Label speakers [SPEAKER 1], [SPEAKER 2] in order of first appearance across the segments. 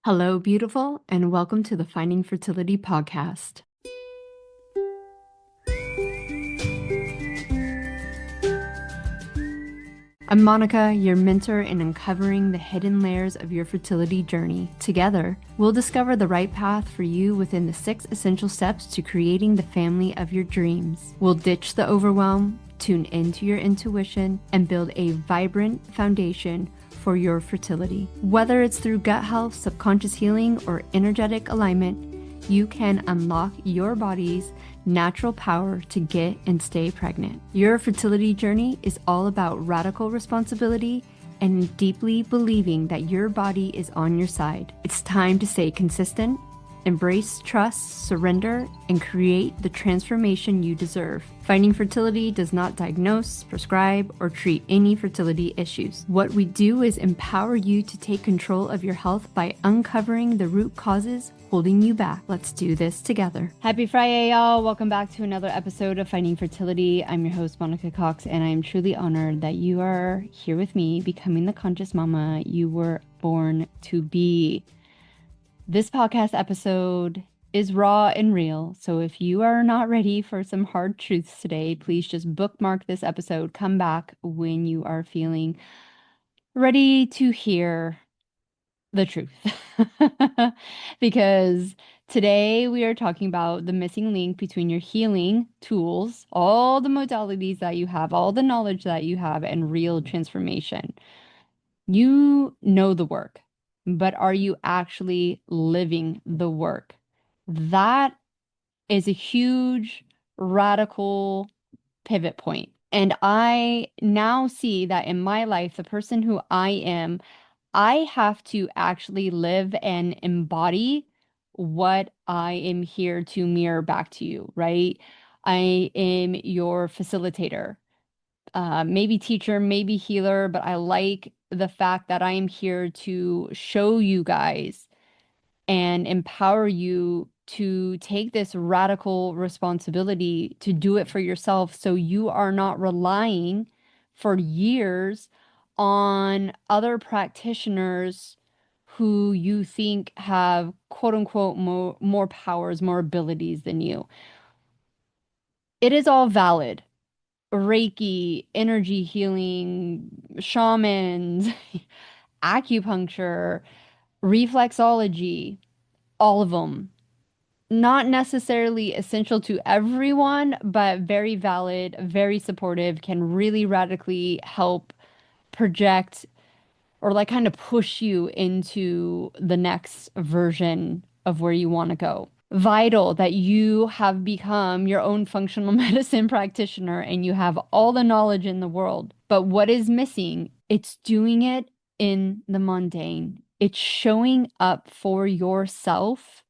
[SPEAKER 1] Hello, beautiful, and welcome to the Finding Fertility podcast. I'm Monica, your mentor in uncovering the hidden layers of your fertility journey. Together, we'll discover the right path for you within the 6 essential steps to creating the family of your dreams. We'll ditch the overwhelm, tune into your intuition, and build a vibrant foundation for your fertility. Whether it's through gut health, subconscious healing, or energetic alignment, you can unlock your body's natural power to get and stay pregnant. Your fertility journey is all about radical responsibility and deeply believing that your body is on your side. It's time to stay consistent, embrace trust, surrender, and create the transformation you deserve. Finding Fertility does not diagnose, prescribe, or treat any fertility issues. What we do is empower you to take control of your health by uncovering the root causes holding you back. Let's do this together. Happy Friday, y'all. Welcome back to another episode of Finding Fertility. I'm your host, Monica Cox, and I am truly honored that you are here with me, becoming the conscious mama you were born to be. This podcast episode is raw and real, so if you are not ready for some hard truths today, please just bookmark this episode. Come back when you are feeling ready to hear the truth. Because today we are talking about the missing link between your healing tools, all the modalities that you have, all the knowledge that you have, and real transformation. You know the work, but are you actually living the work? That is a huge, radical pivot point. And I now see that in my life, the person who I am, I have to actually live and embody what I am here to mirror back to you, right? I am your facilitator, maybe teacher, maybe healer, but I like the fact that I am here to show you guys and empower you to take this radical responsibility to do it for yourself so you are not relying for years on other practitioners who you think have quote unquote more powers, more abilities than you. It is all valid. Reiki, energy healing, shamans, acupuncture, reflexology, all of them. Not necessarily essential to everyone, but very valid, very supportive, can really radically help project or like kind of push you into the next version of where you want to go. Vital that you have become your own functional medicine practitioner and you have all the knowledge in the world. But what is missing? It's doing it in the mundane. It's showing up for yourself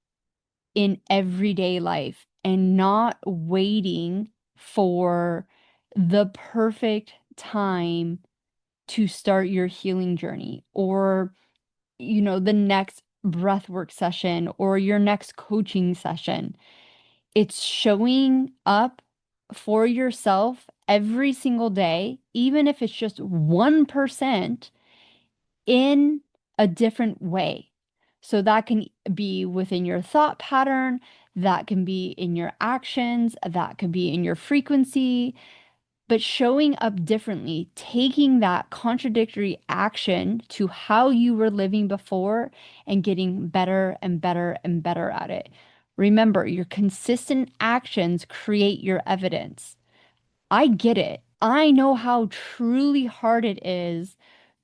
[SPEAKER 1] in everyday life and not waiting for the perfect time to start your healing journey or, the next breathwork session or your next coaching session. It's showing up for yourself every single day, even if it's just 1% in a different way. So that can be within your thought pattern, that can be in your actions, that could be in your frequency, but showing up differently, taking that contradictory action to how you were living before and getting better and better and better at it. Remember, your consistent actions create your evidence. I get it. I know how truly hard it is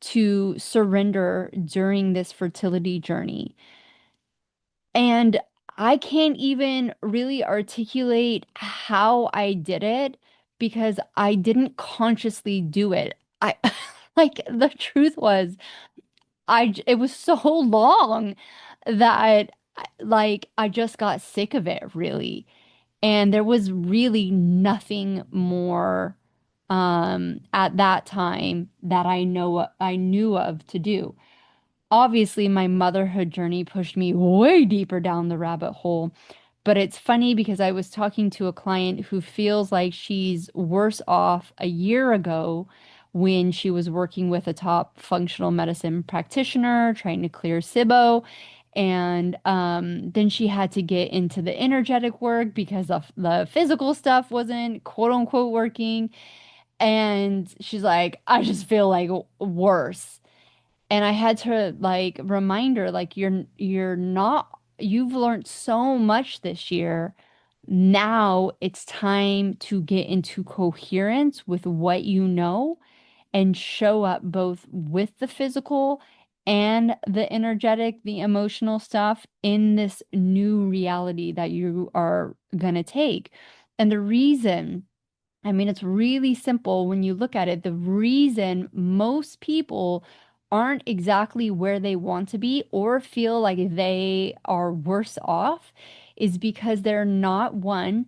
[SPEAKER 1] to surrender during this fertility journey. And I can't even really articulate how I did it because I didn't consciously do it. I like the truth was it was so long that I just got sick of it really. And there was really nothing more at that time that I knew of to do. Obviously, my motherhood journey pushed me way deeper down the rabbit hole. But it's funny because I was talking to a client who feels like she's worse off a year ago when she was working with a top functional medicine practitioner trying to clear SIBO. And then she had to get into the energetic work because the physical stuff wasn't quote unquote working. And she's like, I just feel like worse. And I had to like remind her, like, you're not, you've learned so much this year. Now it's time to get into coherence with what you know and show up both with the physical and the energetic, the emotional stuff in this new reality that you are going to take. And the reason, I mean, it's really simple when you look at it. The reason most people aren't exactly where they want to be or feel like they are worse off is because they're not one,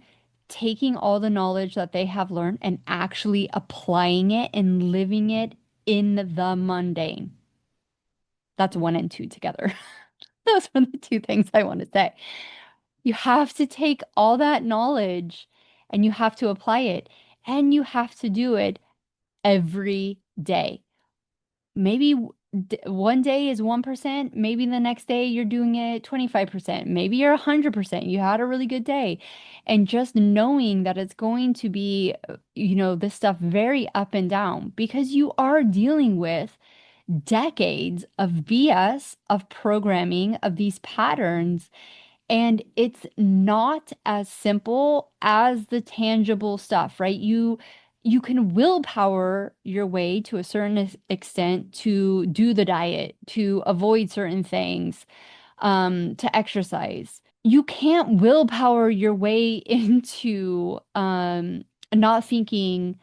[SPEAKER 1] taking all the knowledge that they have learned and actually applying it and living it in the mundane. That's one and two together. Those are the two things I want to say. You have to take all that knowledge and you have to apply it, and you have to do it every day. Maybe one day is 1%, maybe the next day you're doing it 25%, maybe you're 100%. You had a really good day. And just knowing that it's going to be, this stuff very up and down because you are dealing with decades of BS, of programming, of these patterns, and it's not as simple as the tangible stuff, right? You can willpower your way to a certain extent to do the diet, to avoid certain things, to exercise. You can't willpower your way into not thinking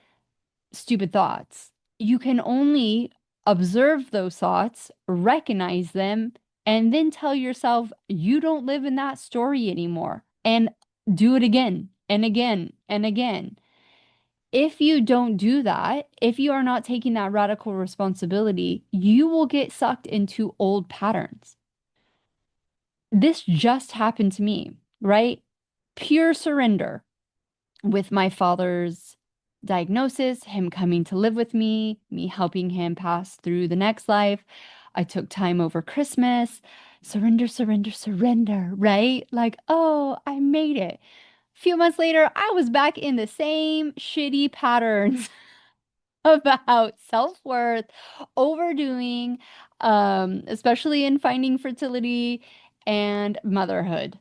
[SPEAKER 1] stupid thoughts. You can only observe those thoughts, recognize them, and then tell yourself you don't live in that story anymore and do it again and again and again. If you don't do that, if you are not taking that radical responsibility, you will get sucked into old patterns. This just happened to me, right? Pure surrender with my father's diagnosis, him coming to live with me helping him pass through the next life. I took time over Christmas. Surrender, surrender, surrender, right? Like, oh, I made it. A few months later, I was back in the same shitty patterns about self-worth, overdoing, especially in finding fertility and motherhood.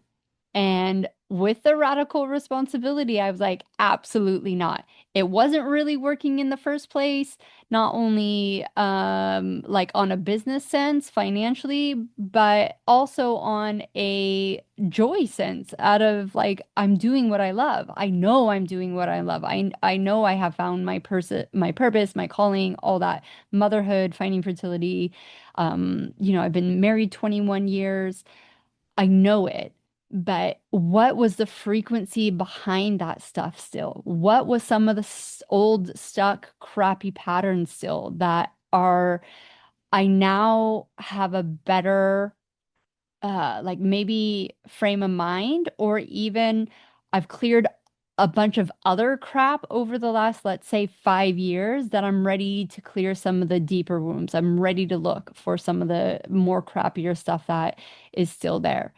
[SPEAKER 1] And with the radical responsibility, I was like, absolutely not. It wasn't really working in the first place, not only like on a business sense financially, but also on a joy sense out of like I'm doing what I love. I know I'm doing what I love. I know I have found my purpose, my calling, all that. Motherhood, finding fertility. I've been married 21 years. I know it. But what was the frequency behind that stuff still? What was some of the old, stuck, crappy patterns still that are, I now have a better, like maybe frame of mind, or even I've cleared a bunch of other crap over the last, let's say, 5 years that I'm ready to clear some of the deeper wounds. I'm ready to look for some of the more crappier stuff that is still there.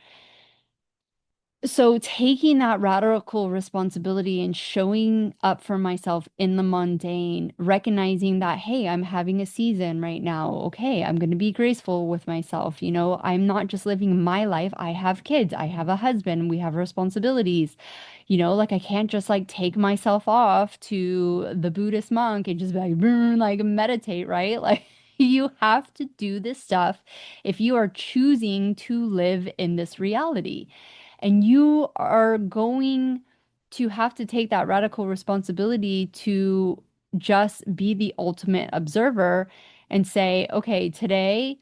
[SPEAKER 1] So taking that radical responsibility and showing up for myself in the mundane, recognizing that, hey, I'm having a season right now. Okay, I'm going to be graceful with myself. I'm not just living my life. I have kids. I have a husband. We have responsibilities. Like I can't just like take myself off to the Buddhist monk and just be like, like meditate, right? Like you have to do this stuff if you are choosing to live in this reality. And you are going to have to take that radical responsibility to just be the ultimate observer and say, okay, today,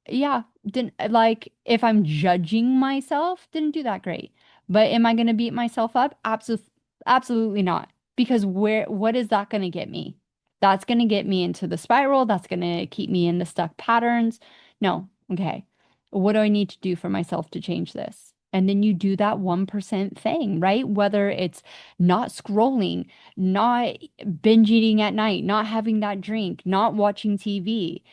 [SPEAKER 1] yeah, didn't like if I'm judging myself, didn't do that great. But am I going to beat myself up? Absolutely not. Because what is that going to get me? That's going to get me into the spiral. That's going to keep me in the stuck patterns. No. Okay. What do I need to do for myself to change this? And then you do that 1% thing, right? Whether it's not scrolling, not binge eating at night, not having that drink, not watching TV.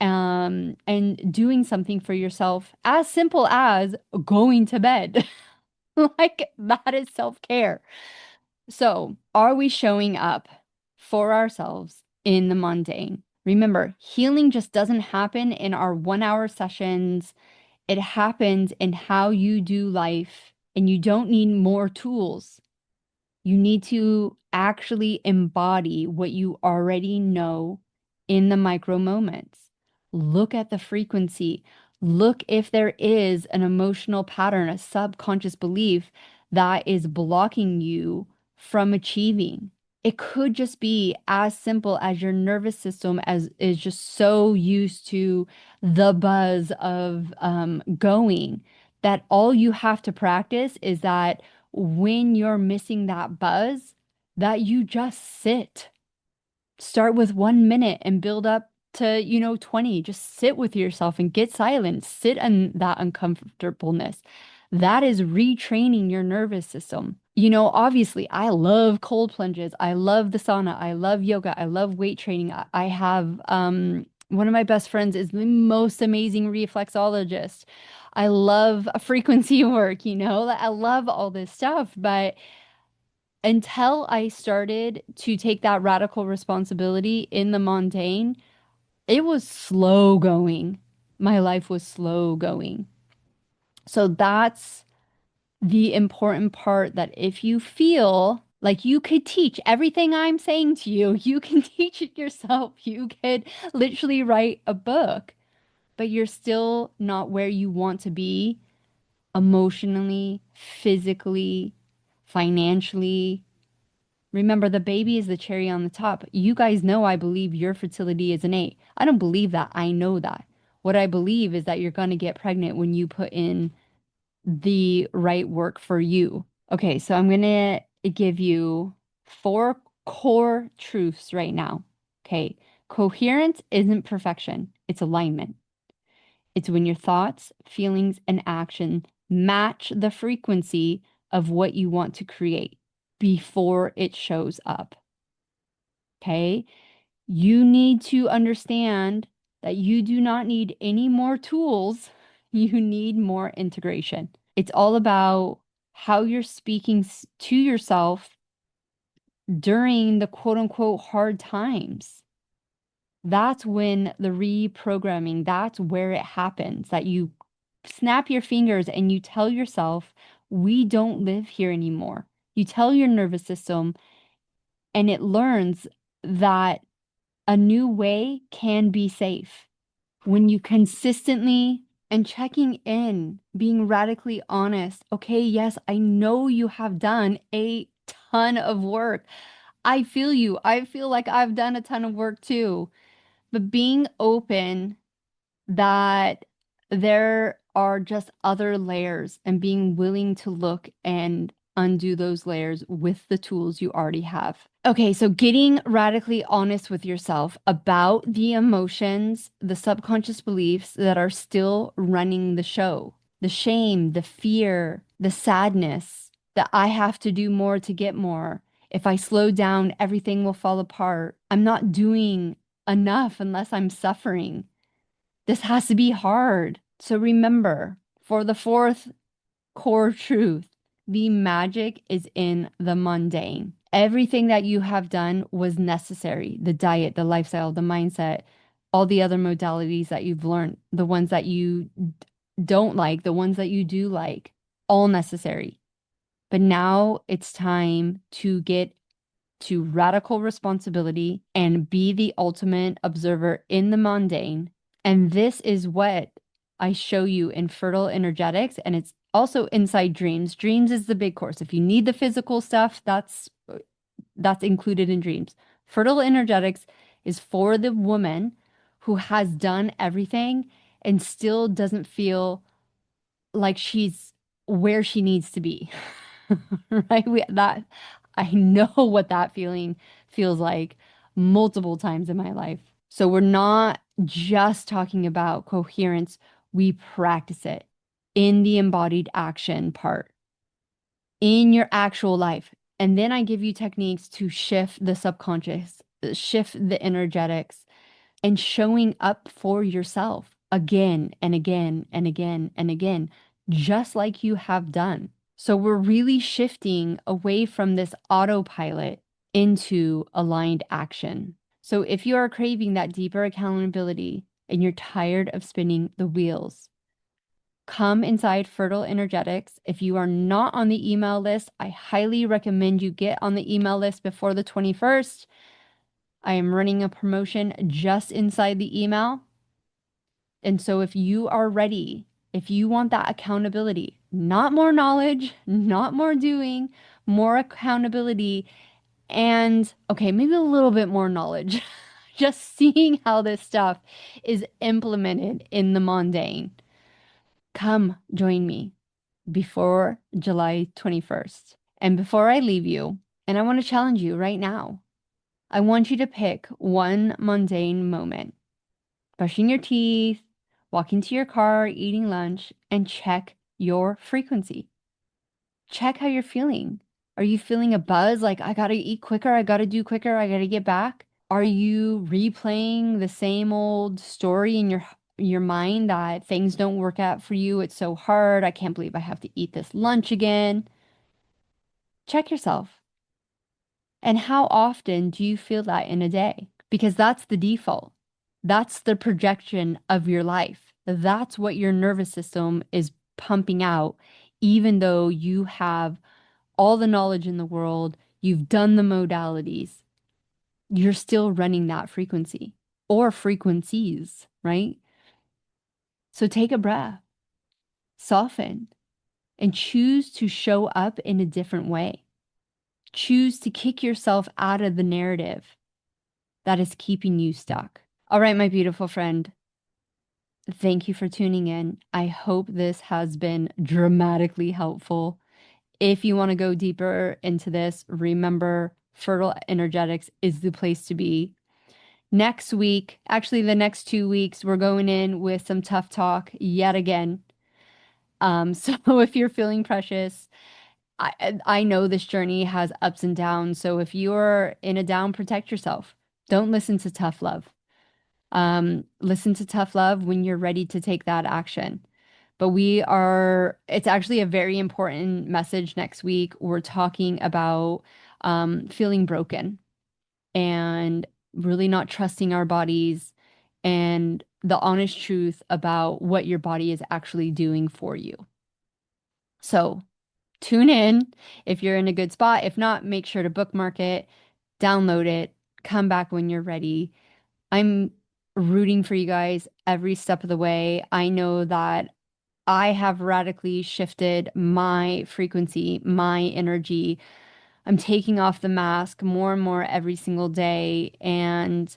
[SPEAKER 1] and doing something for yourself as simple as going to bed. Like that is self-care. So, are we showing up for ourselves in the mundane? Remember, healing just doesn't happen in our 1 hour sessions. It happens in how you do life, and you don't need more tools. You need to actually embody what you already know in the micro moments. Look at the frequency. Look if there is an emotional pattern, a subconscious belief that is blocking you from achieving. It could just be as simple as your nervous system as is just so used to the buzz of going that all you have to practice is that when you're missing that buzz, that you just sit. Start with 1 minute and build up to, 20. Just sit with yourself and get silent. Sit in that uncomfortableness. That is retraining your nervous system. Obviously, I love cold plunges. I love the sauna. I love yoga. I love weight training. I have one of my best friends is the most amazing reflexologist. I love frequency work, I love all this stuff, but until I started to take that radical responsibility in the mundane, it was slow going. My life was slow going. So that's the important part that if you feel like you could teach everything I'm saying to you, you can teach it yourself. You could literally write a book, but you're still not where you want to be emotionally, physically, financially. Remember, the baby is the cherry on the top. You guys know I believe your fertility is innate. I don't believe that. I know that. What I believe is that you're going to get pregnant when you put in the right work for you. Okay, so I'm going to give you 4 core truths right now. Okay, coherence isn't perfection, it's alignment. It's when your thoughts, feelings, and action match the frequency of what you want to create before it shows up. Okay? You need to understand that you do not need any more tools. You need more integration. It's all about how you're speaking to yourself during the quote unquote hard times. That's when the reprogramming, that's where it happens, that you snap your fingers and you tell yourself, we don't live here anymore. You tell your nervous system, and it learns that a new way can be safe. When you consistently and checking in, being radically honest. Okay, yes, I know you have done a ton of work. I feel you. I feel like I've done a ton of work too. But being open that there are just other layers and being willing to look and undo those layers with the tools you already have. Okay, so getting radically honest with yourself about the emotions, the subconscious beliefs that are still running the show, the shame, the fear, the sadness that I have to do more to get more. If I slow down, everything will fall apart. I'm not doing enough unless I'm suffering. This has to be hard. So remember, for the 4th core truth, the magic is in the mundane. Everything that you have done was necessary. The diet, the lifestyle, the mindset, all the other modalities that you've learned, the ones that you don't like, the ones that you do like, all necessary. But now it's time to get to radical responsibility and be the ultimate observer in the mundane. And this is what I show you in Fertile Energetics, and it's also inside Dreams. Dreams is the big course. If you need the physical stuff, that's included in Dreams. Fertile Energetics is for the woman who has done everything and still doesn't feel like she's where she needs to be. Right? That I know what that feeling feels like multiple times in my life. So we're not just talking about coherence, we practice it in the embodied action part, in your actual life. And then I give you techniques to shift the subconscious, shift the energetics, and showing up for yourself again and again and again and again, just like you have done. So we're really shifting away from this autopilot into aligned action. So if you are craving that deeper accountability and you're tired of spinning the wheels, come inside Fertile Energetics. If you are not on the email list, I highly recommend you get on the email list before the 21st. I am running a promotion just inside the email. And so if you are ready, if you want that accountability, not more knowledge, not more doing, more accountability, and okay, maybe a little bit more knowledge, just seeing how this stuff is implemented in the mundane, come join me before July 21st. And before I leave you, and I want to challenge you right now, I want you to pick one mundane moment, brushing your teeth, walking to your car, eating lunch, and check your frequency. Check how you're feeling. Are you feeling a buzz like, I gotta eat quicker, I gotta do quicker, I gotta get back? Are you replaying the same old story in your mind that things don't work out for you? It's so hard. I can't believe I have to eat this lunch again. Check yourself. And how often do you feel that in a day? Because that's the default. That's the projection of your life. That's what your nervous system is pumping out, even though you have all the knowledge in the world, you've done the modalities, you're still running that frequency or frequencies, right? So take a breath, soften, and choose to show up in a different way. Choose to kick yourself out of the narrative that is keeping you stuck. All right, my beautiful friend. Thank you for tuning in. I hope this has been dramatically helpful. If you want to go deeper into this, remember Fertile Energetics is the place to be. Next week, actually the next 2 weeks, we're going in with some tough talk yet again. So if you're feeling precious, I know this journey has ups and downs. So if you're in a down, protect yourself. Don't listen to tough love. Listen to tough love when you're ready to take that action. But it's actually a very important message next week. We're talking about feeling broken and really not trusting our bodies and the honest truth about what your body is actually doing for you. So tune in if you're in a good spot. If not, make sure to bookmark it, download it, come back when you're ready. I'm rooting for you guys every step of the way. I know that I have radically shifted my frequency, my energy. I'm taking off the mask more and more every single day. And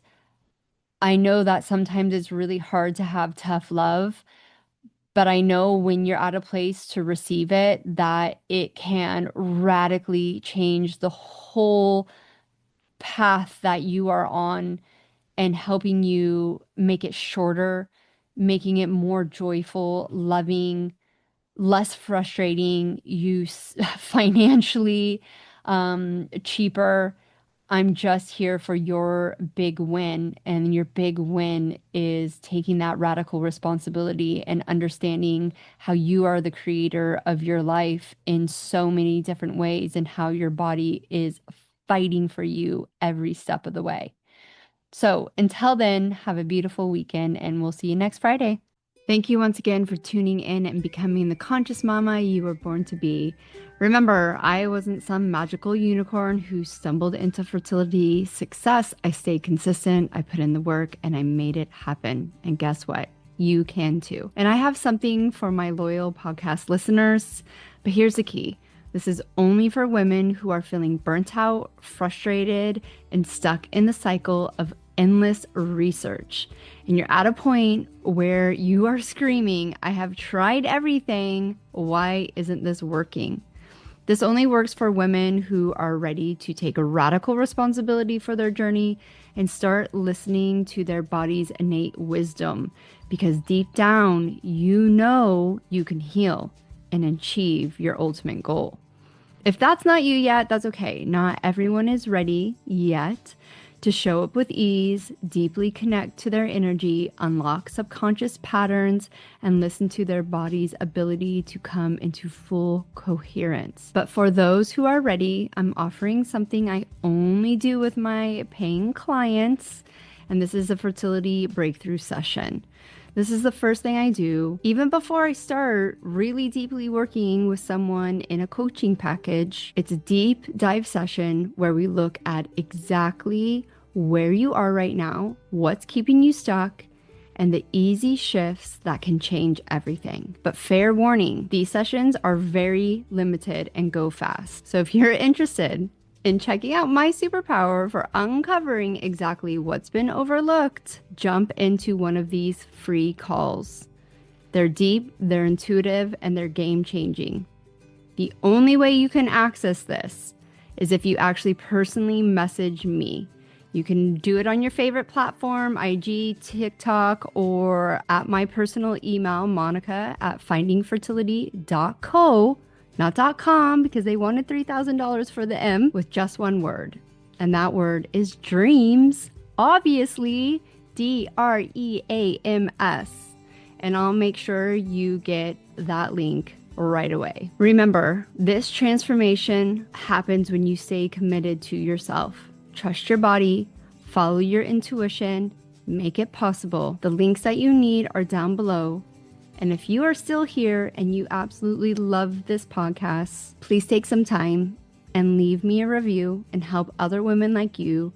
[SPEAKER 1] I know that sometimes it's really hard to have tough love, but I know when you're at a place to receive it, that it can radically change the whole path that you are on and helping you make it shorter, making it more joyful, loving, less frustrating, financially cheaper. I'm just here for your big win. And your big win is taking that radical responsibility and understanding how you are the creator of your life in so many different ways and how your body is fighting for you every step of the way. So until then, have a beautiful weekend and we'll see you next Friday. Thank you once again for tuning in and becoming the conscious mama you were born to be. Remember, I wasn't some magical unicorn who stumbled into fertility success. I stayed consistent, I put in the work, and I made it happen. And guess what? You can too. And I have something for my loyal podcast listeners, but here's the key. This is only for women who are feeling burnt out, frustrated, and stuck in the cycle of endless research. And you're at a point where you are screaming, I have tried everything. Why isn't this working? This only works for women who are ready to take a radical responsibility for their journey and start listening to their body's innate wisdom. Because deep down, you know you can heal and achieve your ultimate goal. If that's not you yet, that's okay. Not everyone is ready yet to show up with ease, deeply connect to their energy, unlock subconscious patterns, and listen to their body's ability to come into full coherence. But for those who are ready, I'm offering something I only do with my paying clients, and this is a fertility breakthrough session. This is the first thing I do, even before I start really deeply working with someone in a coaching package. It's a deep dive session where we look at exactly where you are right now, what's keeping you stuck, and the easy shifts that can change everything. But fair warning, these sessions are very limited and go fast. So if you're interested in checking out my superpower for uncovering exactly what's been overlooked, jump into one of these free calls. They're deep, they're intuitive, and they're game-changing. The only way you can access this is if you actually personally message me. You can do it on your favorite platform, IG, TikTok, or at my personal email, monica@findingfertility.co. Not .com, because they wanted $3,000 for the M, with just one word. And that word is dreams. Obviously, DREAMS. And I'll make sure you get that link right away. Remember, this transformation happens when you stay committed to yourself. Trust your body, follow your intuition, make it possible. The links that you need are down below. And if you are still here and you absolutely love this podcast, please take some time and leave me a review and help other women like you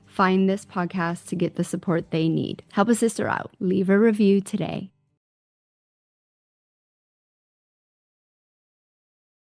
[SPEAKER 1] find this podcast to get the support they need. Help a sister out. Leave a review today.